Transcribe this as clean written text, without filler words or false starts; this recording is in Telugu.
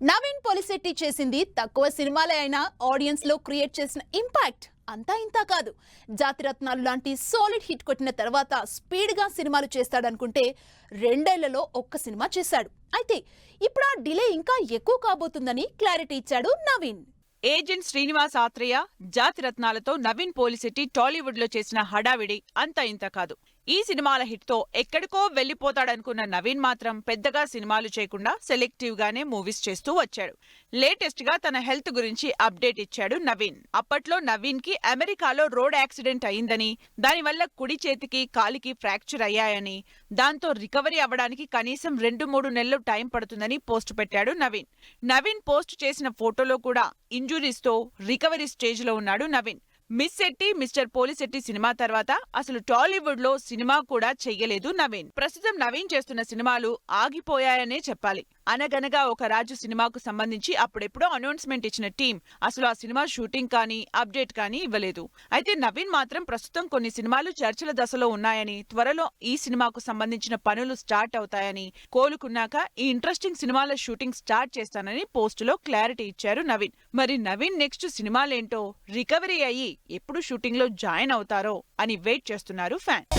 నవీన్ పొలిశెట్టి చేసింది తక్కువ సినిమాలే అయినా ఆడియన్స్ లో క్రియేట్ చేసిన ఇంపాక్ట్ అంతా ఇంతా కాదు. జాతిరత్నాలు లాంటి సాలిడ్ హిట్ కొట్టిన తర్వాత స్పీడ్ గా సినిమాలు చేస్తాడనుకుంటే 2 ఏళ్లలో ఒక్క సినిమా చేశాడు. అయితే ఇప్పుడు ఆ డిలే ఇంకా ఎక్కువ కాబోతుందని క్లారిటీ ఇచ్చాడు నవీన్. ఏజెంట్ శ్రీనివాస్ ఆత్రేయ, జాతిరత్నాలతో నవీన్ పోలిశెట్టి టాలీవుడ్ లో చేసిన హడావిడి అంత ఇంత కాదు. ఈ సినిమాల హిట్ తో ఎక్కడికో వెళ్లిపోతాడనుకున్న నవీన్ మాత్రం పెద్దగా సినిమాలు చేయకుండా సెలెక్టివ్ గానే మూవీస్ చేస్తూ వచ్చాడు. లేటెస్ట్ గా తన హెల్త్ గురించి అప్డేట్ ఇచ్చాడు నవీన్. అప్పట్లో నవీన్ కి అమెరికాలో రోడ్ యాక్సిడెంట్ అయిందని, దానివల్ల కుడి చేతికి కాలికి ఫ్రాక్చర్ అయ్యాయని, దాంతో రికవరీ అవ్వడానికి కనీసం 2-3 నెలలు టైం పడుతుందని పోస్ట్ పెట్టాడు నవీన్. నవీన్ పోస్ట్ చేసిన ఫోటోలో కూడా ఇంజురీస్ తో రికవరీ స్టేజ్ లో ఉన్నాడు Naveen. Miss Shetty, Mister Polishetty cinema తర్వాత అసలు టాలీవుడ్ లో సినిమా కూడా చెయ్యలేదు నవీన్. ప్రస్తుతం నవీన్ చేస్తున్న సినిమాలు ఆగిపోయాయనే చెప్పాలి. అనగనగా ఒక రాజు సినిమాకు సంబంధించి అప్పుడెప్పుడో అనౌన్స్మెంట్ ఇచ్చిన టీం అసలు ఆ సినిమా షూటింగ్ కానీ అప్డేట్ కానీ ఇవ్వలేదు. అయితే నవీన్ మాత్రం ప్రస్తుతం కొన్ని సినిమాలు చర్చల దశలో ఉన్నాయని, త్వరలో ఈ సినిమాకు సంబంధించిన పనులు స్టార్ట్ అవుతాయని, కోలుకున్నాక ఈ ఇంట్రెస్టింగ్ సినిమాల షూటింగ్ స్టార్ట్ చేస్తానని పోస్టులో క్లారిటీ ఇచ్చారు నవీన్. మరి నవీన్ నెక్స్ట్ సినిమాలేంటో, రికవరీ అయ్యి ఎప్పుడు షూటింగ్ లో జాయిన్ అవుతారో అని వెయిట్ చేస్తున్నారు ఫ్యాన్స్.